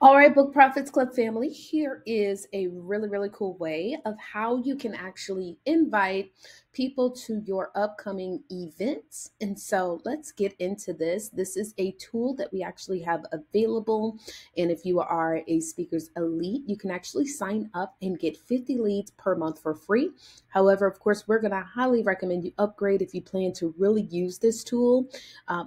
All right, Book Profits Club family, here is a really, really cool way of how you can actually invite people to your upcoming events. And so let's get into this. This is a tool that we actually have available. And if you are a Speakers Elite, you can actually sign up and get 50 leads per month for free. However, of course, we're going to highly recommend you upgrade if you plan to really use this tool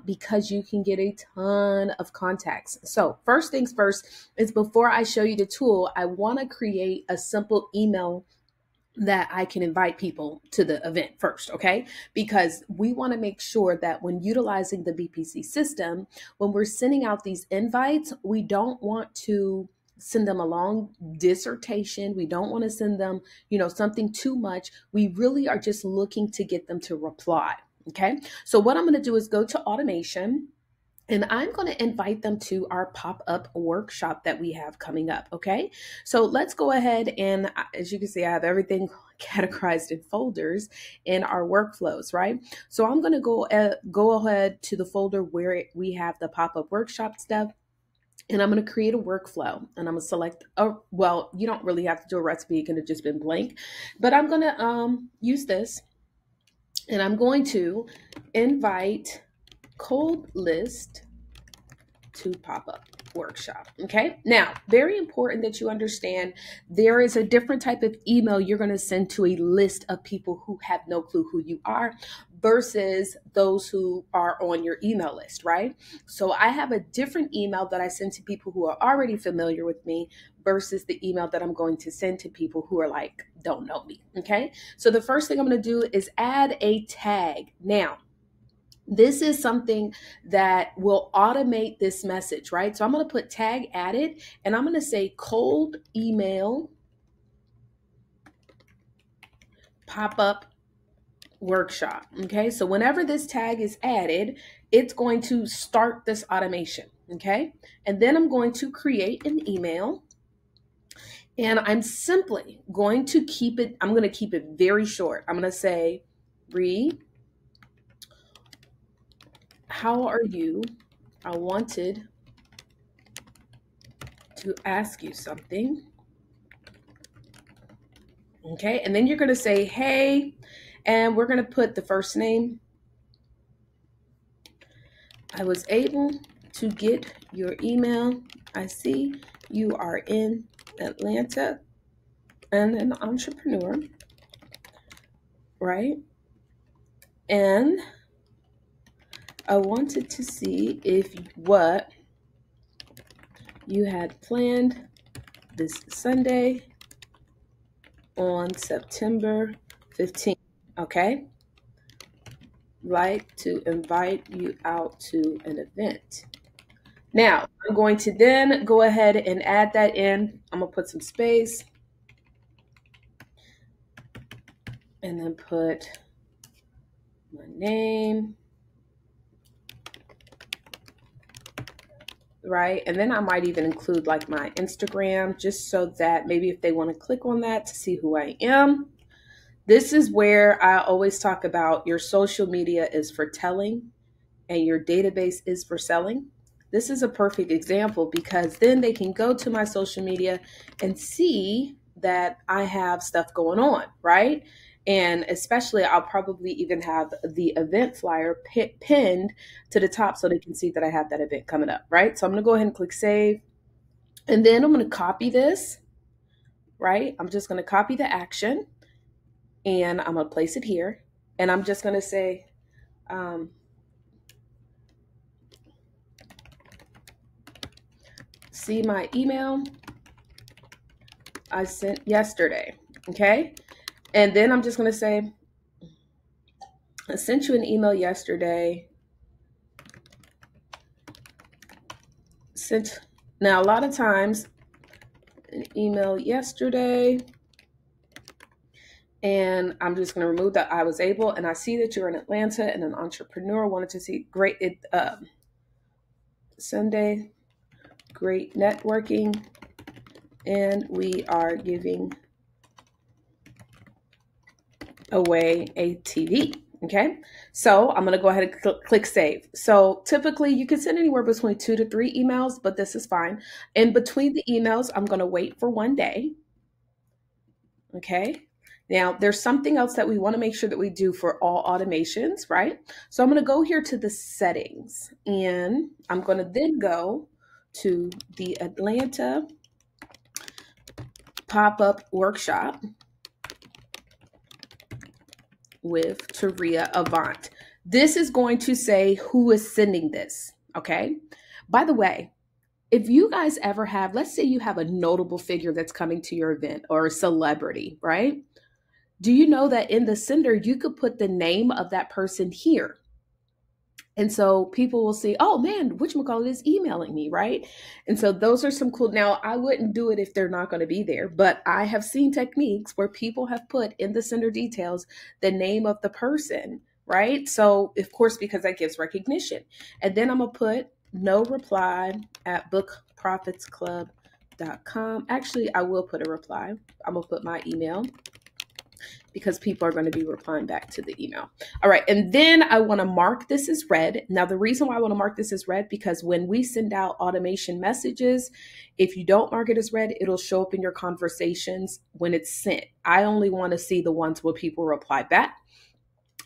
because you can get a ton of contacts. So, first things first is before I show you the tool, I want to create a simple email that I can invite people to the event first, okay? Because we want to make sure that when utilizing the BPC system, when we're sending out these invites, we don't want to send them a long dissertation. We don't want to send them, something too much. We really are just looking to get them to reply, okay? So what I'm going to do is go to automation and I'm going to invite them to our pop-up workshop that we have coming up. Okay. So let's go ahead and as you can see, I have everything categorized in folders in our workflows, right? So I'm going to go ahead to the folder where we have the pop-up workshop stuff. And I'm going to create a workflow and I'm going to select, well, you don't really have to do a recipe. It could have just been blank, but I'm going to use this and I'm going to invite cold list to pop-up workshop. Okay. Now, very important that you understand there is a different type of email you're going to send to a list of people who have no clue who you are versus those who are on your email list, right? So I have a different email that I send to people who are already familiar with me versus the email that I'm going to send to people who are like, don't know me. Okay. So the first thing I'm going to do is add a tag. Now, this is something that will automate this message, right? So I'm going to put tag added and I'm going to say cold email pop-up workshop. Okay. So whenever this tag is added, it's going to start this automation. Okay. And then I'm going to create an email and I'm simply going to keep it. I'm going to keep it very short. I'm going to say, how are you? I wanted to ask you something. Okay, and then you're going to say, hey, and we're going to put the first name. I was able to get your email. I see you are in Atlanta and an entrepreneur, right? And I wanted to see if what you had planned this Sunday on September 15th, okay? Like to invite you out to an event. Now, I'm going to then go ahead and add that in. I'm going to put some space and then put my name, right? And then I might even include like my Instagram just so that maybe if they want to click on that to see who I am. This is where I always talk about your social media is for telling and your database is for selling. This is a perfect example because then they can go to my social media and see that I have stuff going on, right? And especially, I'll probably even have the event flyer pinned to the top so they can see that I have that event coming up, right? So I'm going to go ahead and click save. And then I'm going to copy this, right? I'm just going to copy the action and I'm going to place it here. And I'm just going to say, see my email I sent yesterday, okay? And then I'm just going to say, I sent you an email yesterday. Now, a lot of times, an email yesterday, and I'm just going to remove that I was able, and I see that you're in Atlanta and an entrepreneur, wanted to see great Sunday, great networking, and we are giving away a TV. Okay, so I'm going to go ahead and click save. So typically you can send anywhere between 2 to 3 emails, but this is fine. In between the emails, I'm going to wait for 1 day. Okay. Now there's something else that we want to make sure that we do for all automations, right? So I'm going to go here to the settings, and I'm going to then go to the Atlanta pop-up workshop with Taria Avant. This is going to say who is sending this. Okay. By the way, if you guys ever have, let's say you have a notable figure that's coming to your event, or a celebrity, right? Do you know that in the sender, you could put the name of that person here? And so people will see, oh man, whatchamacallit is emailing me, right? And so those are some cool. Now, I wouldn't do it if they're not going to be there, but I have seen techniques where people have put in the sender details the name of the person, right? So, of course, because that gives recognition. And then I'm going to put no reply at bookprofitsclub.com. Actually, I will put a reply. I'm going to put my email, because people are going to be replying back to the email. All right. And then I want to mark this as read. Now, the reason why I want to mark this as read, because when we send out automation messages, if you don't mark it as read, it'll show up in your conversations when it's sent. I only want to see the ones where people reply back.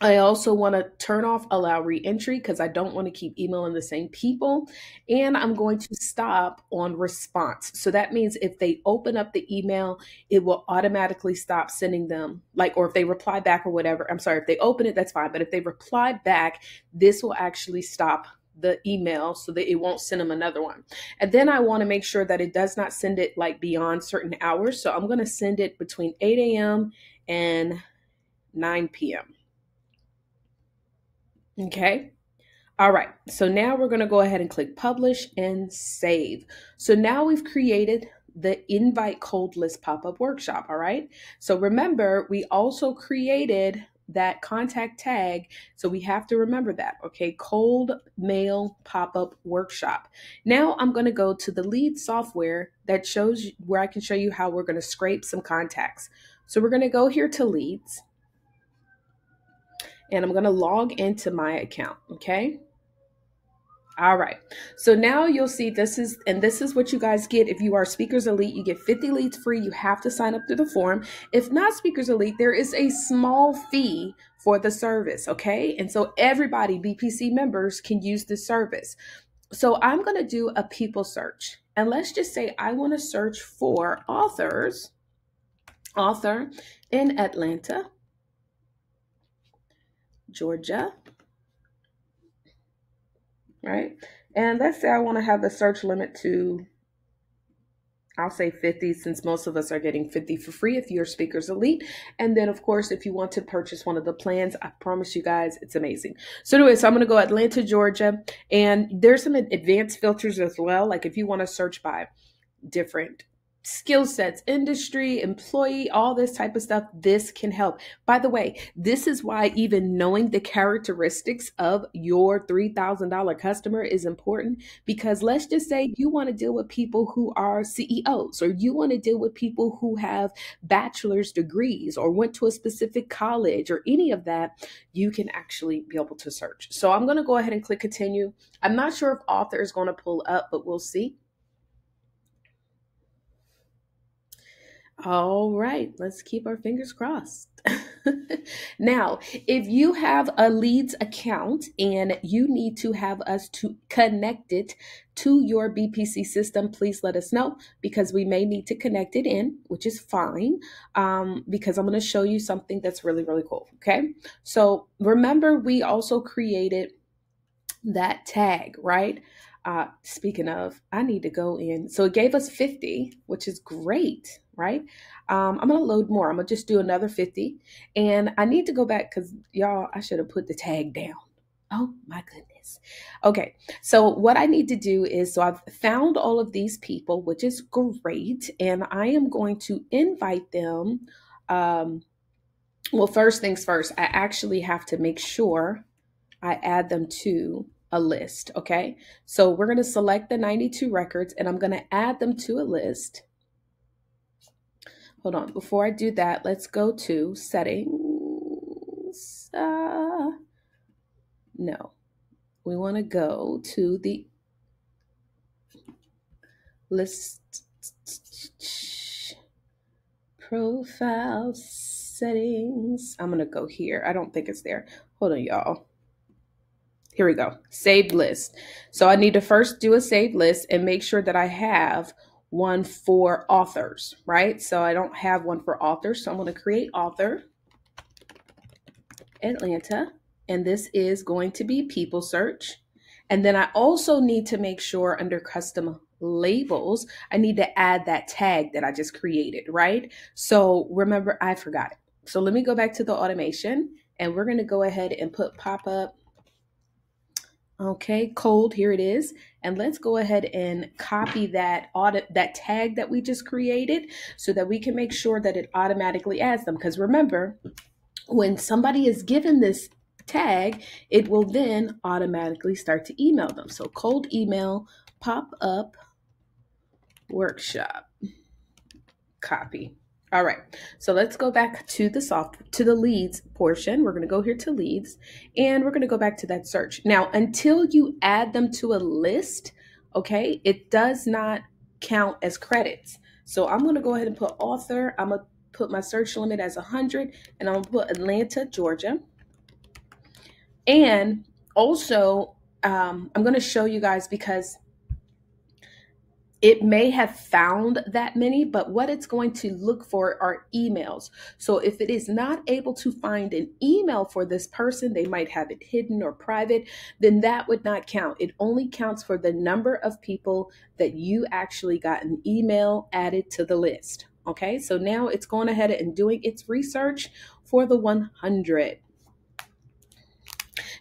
I also want to turn off allow re-entry, because I don't want to keep emailing the same people. And I'm going to stop on response. So that means if they open up the email, it will automatically stop sending them, like, or if they reply back or whatever. I'm sorry, if they open it, that's fine. But if they reply back, this will actually stop the email so that it won't send them another one. And then I want to make sure that it does not send it like beyond certain hours. So I'm going to send it between 8 a.m. and 9 p.m. Okay. All right. So now we're going to go ahead and click publish and save. So now we've created the invite cold list pop-up workshop. All right. So remember, we also created that contact tag. So we have to remember that. Okay. Cold mail pop-up workshop. Now I'm going to go to the lead software that shows where I can show you how we're going to scrape some contacts. So we're going to go here to leads, and I'm going to log into my account. Okay. All right. So now you'll see this is what you guys get. If you are Speakers Elite, you get 50 leads free. You have to sign up through the form. If not Speakers Elite, there is a small fee for the service. Okay. And so everybody, BPC members, can use this service. So I'm going to do a people search. And let's just say I want to search for author in Atlanta, Georgia, right? And let's say I want to have the search limit to, I'll say 50, since most of us are getting 50 for free if you're Speakers Elite. And then, of course, if you want to purchase one of the plans, I promise you guys, it's amazing. So anyway, so I'm going to go Atlanta, Georgia, and there's some advanced filters as well. Like if you want to search by different skill sets, industry, employee, all this type of stuff, this can help. By the way, this is why even knowing the characteristics of your $3,000 customer is important, because let's just say you want to deal with people who are CEOs, or you want to deal with people who have bachelor's degrees or went to a specific college or any of that, you can actually be able to search. So I'm going to go ahead and click continue. I'm not sure if author is going to pull up, but we'll see. All right, let's keep our fingers crossed. Now, if you have a leads account and you need to have us to connect it to your BPC system, please let us know, because we may need to connect it in, which is fine, because I'm going to show you something that's really, really cool. Okay, so remember, we also created that tag, right? Speaking of, I need to go in. So it gave us 50, which is great, right? I'm going to load more. I'm going to just do another 50. And I need to go back because, y'all, I should have put the tag down. Oh, my goodness. Okay. So what I need to do is, so I've found all of these people, which is great. And I am going to invite them. Well, first things first, I actually have to make sure I add them to a list. Okay. So we're going to select the 92 records and I'm going to add them to a list. Hold on. Before I do that, let's go to settings. No, we want to go to the list profile settings. I'm going to go here. I don't think it's there. Hold on, y'all. Here we go. Saved list. So I need to first do a saved list and make sure that I have one for authors, right? So I don't have one for authors. So I'm going to create author Atlanta. And this is going to be people search. And then I also need to make sure under custom labels, I need to add that tag that I just created, right? So remember, I forgot it. So let me go back to the automation and we're going to go ahead and put pop up. Okay, cold, here it is. And let's go ahead and copy that that tag that we just created so that we can make sure that it automatically adds them. Because remember, when somebody is given this tag, it will then automatically start to email them. So cold email, pop up workshop, copy. All right, so let's go back to the leads portion. We're going to go here to leads and we're going to go back to that search. Now, until you add them to a list, okay, it does not count as credits. So I'm going to go ahead and put author. I'm going to put my search limit as 100 and I'm going to put Atlanta, Georgia. And also, I'm going to show you guys because it may have found that many, but what it's going to look for are emails. So if it is not able to find an email for this person, they might have it hidden or private, then that would not count. It only counts for the number of people that you actually got an email added to the list. Okay, so now it's going ahead and doing its research for the 100.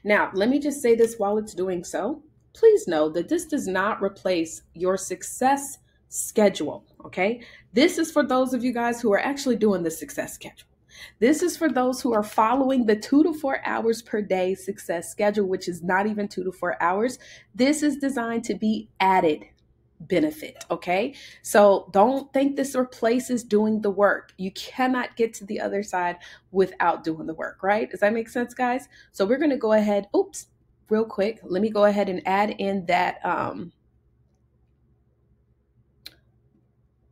Now, let me just say this while it's doing so. Please know that this does not replace your success schedule, okay? This is for those of you guys who are actually doing the success schedule. This is for those who are following the 2 to 4 hours per day success schedule, which is not even 2 to 4 hours. This is designed to be added benefit, okay? So don't think this replaces doing the work. You cannot get to the other side without doing the work, right? Does that make sense, guys? So we're going to go ahead, real quick, let me go ahead and add in that,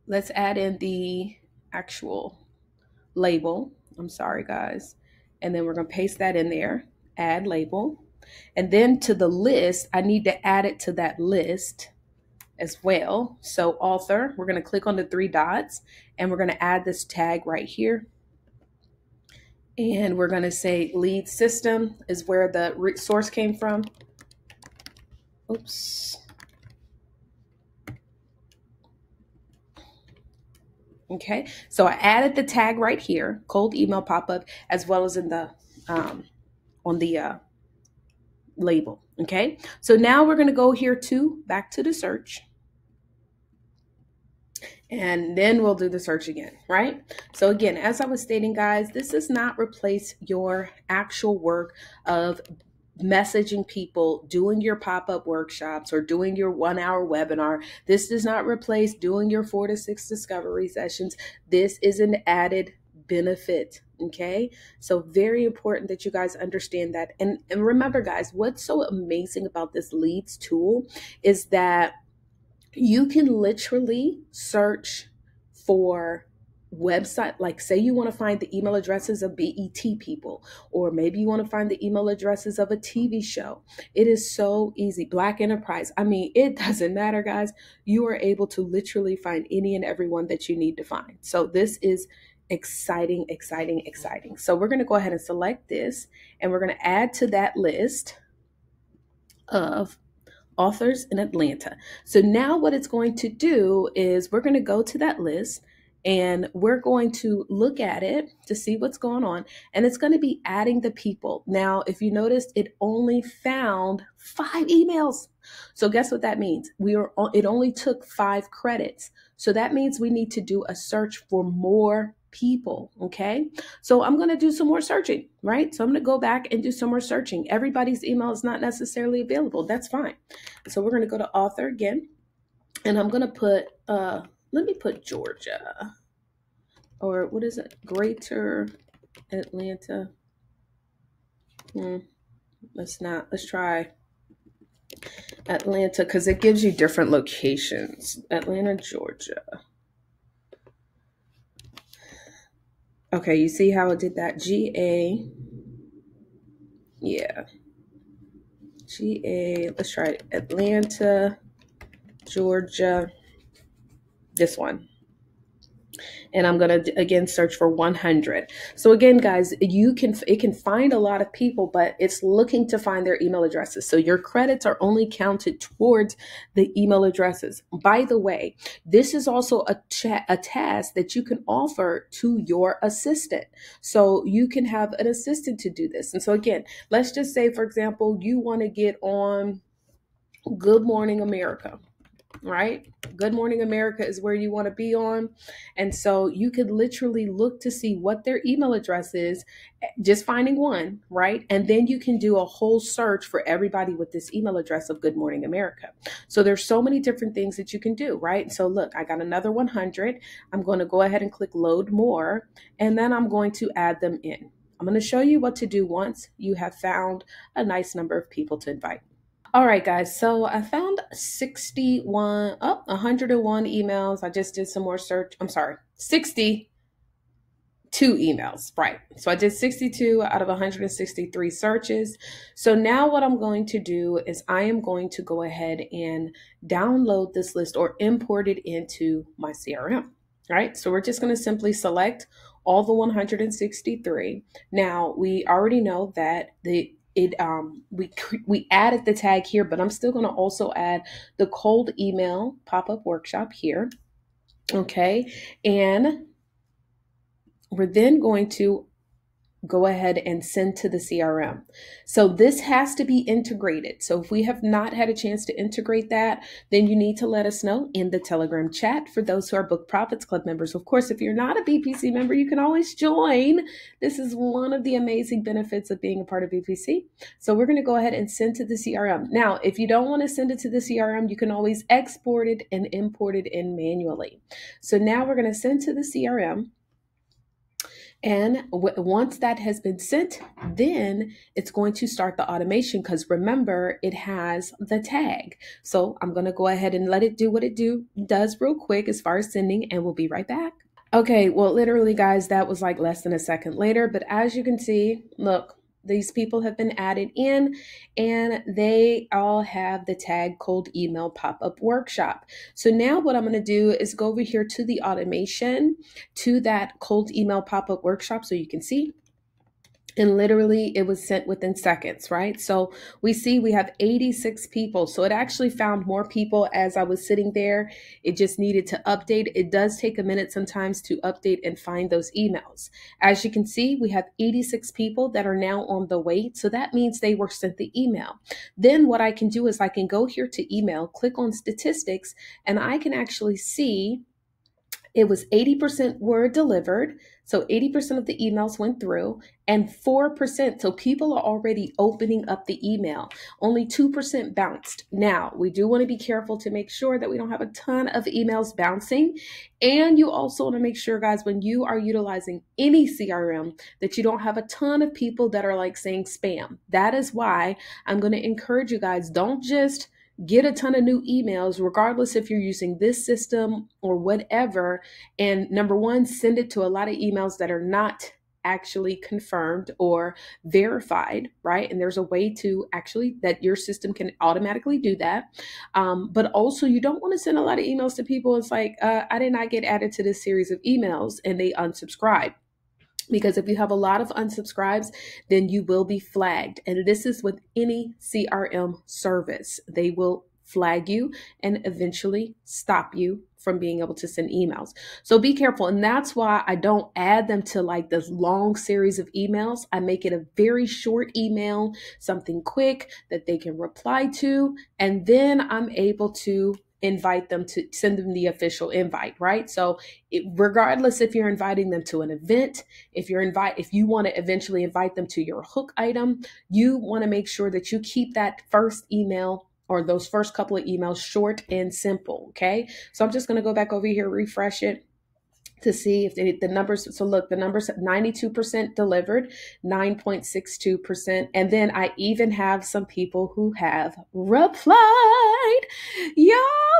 let's add in the actual label. I'm sorry, guys. And then we're going to paste that in there, add label. And then to the list, I need to add it to that list as well. So author, we're going to click on the 3 dots and we're going to add this tag right here. And we're going to say lead system is where the source came from. Oops. Okay, so I added the tag right here, cold email pop-up, as well as in the on the label. Okay, so now we're going to go here back to the search. And then we'll do the search again, right? So again, as I was stating, guys, this does not replace your actual work of messaging people, doing your pop-up workshops or doing your 1-hour webinar. This does not replace doing your 4 to 6 discovery sessions. This is an added benefit. Okay, so very important that you guys understand that. And remember, guys, what's so amazing about this leads tool is that you can literally search for website, like say you want to find the email addresses of BET people, or maybe you want to find the email addresses of a TV show. It is so easy. Black Enterprise. I mean, it doesn't matter, guys. You are able to literally find any and everyone that you need to find. So this is exciting, exciting, exciting. So we're going to go ahead and select this and we're going to add to that list of authors in Atlanta. So now what it's going to do is we're going to go to that list and we're going to look at it to see what's going on. And it's going to be adding the people. Now, if you noticed, it only found 5 emails. So guess what that means? It only took 5 credits. So that means we need to do a search for more people. Okay. So I'm going to do some more searching, right? So I'm going to go back and do some more searching. Everybody's email is not necessarily available. That's fine. So we're going to go to author again, and I'm going to put, let me put Georgia, or what is it? Greater Atlanta. Hmm, let's try Atlanta because it gives you different locations. Atlanta, Georgia. Okay, you see how it did that? GA. Yeah. GA. Let's try it. Atlanta, Georgia. This one. And I'm going to again search for 100. So again, guys, it can find a lot of people, but it's looking to find their email addresses. So your credits are only counted towards the email addresses. By the way, this is also a task that you can offer to your assistant. So you can have an assistant to do this. And so again, let's just say, for example, you want to get on Good Morning America, right? Good Morning America is where you want to be on. And so you could literally look to see what their email address is, just finding one, right? And then you can do a whole search for everybody with this email address of Good Morning America. So there's so many different things that you can do, right? So look, I got another 100. I'm going to go ahead and click load more, and then I'm going to add them in. I'm going to show you what to do once you have found a nice number of people to invite. All right, guys. So I found 101 emails. I just did some more search. I'm sorry, 62 emails. Right. So I did 62 out of 163 searches. So now what I'm going to do is I am going to go ahead and download this list or import it into my CRM. All right. So we're just going to simply select all the 163. Now we already know that we added the tag here, but I'm still going to also add the cold email pop-up workshop here. Okay, and we're then going to go ahead and send to the CRM. So this has to be integrated. So if we have not had a chance to integrate that, then you need to let us know in the Telegram chat for those who are Book Profits Club members. Of course, if you're not a BPC member, you can always join. This is one of the amazing benefits of being a part of BPC. So we're going to go ahead and send to the CRM. Now, if you don't want to send it to the CRM, you can always export it and import it in manually. So now we're going to send to the CRM. And once that has been sent, then it's going to start the automation because remember, it has the tag. So I'm going to go ahead and let it do what it does real quick as far as sending, and we'll be right back. Okay, well, literally, guys, that was like less than a second later. But as you can see, look, these people have been added in and they all have the tag cold email pop-up workshop. So now what I'm going to do is go over here to the automation to that cold email pop-up workshop so you can see. And literally it was sent within seconds, right? So we see we have 86 people. So it actually found more people as I was sitting there. It just needed to update. It does take a minute sometimes to update and find those emails. As you can see, we have 86 people that are now on the wait. So that means they were sent the email. Then what I can do is I can go here to email, click on statistics, and I can actually see it was 80% were delivered. So 80% of the emails went through and 4%. So people are already opening up the email. Only 2% bounced. Now, we do want to be careful to make sure that we don't have a ton of emails bouncing. And you also want to make sure, guys, when you are utilizing any CRM, that you don't have a ton of people that are like saying spam. That is why I'm going to encourage you guys, don't just get a ton of new emails, regardless if you're using this system or whatever. And number one, send it to a lot of emails that are not actually confirmed or verified, right? And there's a way to actually that your system can automatically do that. But also, you don't want to send a lot of emails to people. It's like, I did not get added to this series of emails and they unsubscribe. Because if you have a lot of unsubscribes, then you will be flagged. And this is with any CRM service. They will flag you and eventually stop you from being able to send emails. So be careful. And that's why I don't add them to like this long series of emails. I make it a very short email, something quick that they can reply to. And then I'm able to invite them to send them the official invite, right? So regardless if you're inviting them to an event, if you want to eventually invite them to your hook item, you want to make sure that you keep that first email or those first couple of emails short and simple. Okay. So I'm just going to go back over here, refresh it. to see if the numbers. So look, the numbers 92% delivered, 9.62%. And then I even have some people who have replied. Y'all,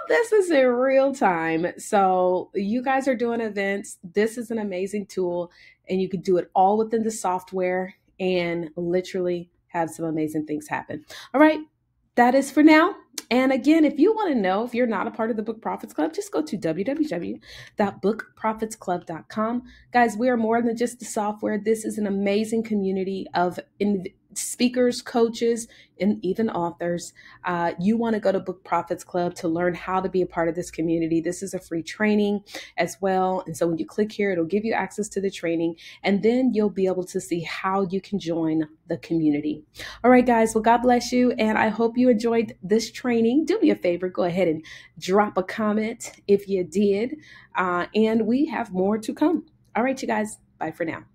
this is in real time. So you guys are doing events. This is an amazing tool, and you can do it all within the software and literally have some amazing things happen. All right. That is for now. And again, if you want to know if you're not a part of the Book Profits Club, just go to www.bookprofitsclub.com. Guys, we are more than just the software. This is an amazing community of speakers, coaches, and even authors. You want to go to Book Profits Club to learn how to be a part of this community. This is a free training as well. And so when you click here, it'll give you access to the training, and then you'll be able to see how you can join the community. All right, guys. Well, God bless you. And I hope you enjoyed this training. Do me a favor. Go ahead and drop a comment if you did. And we have more to come. All right, you guys. Bye for now.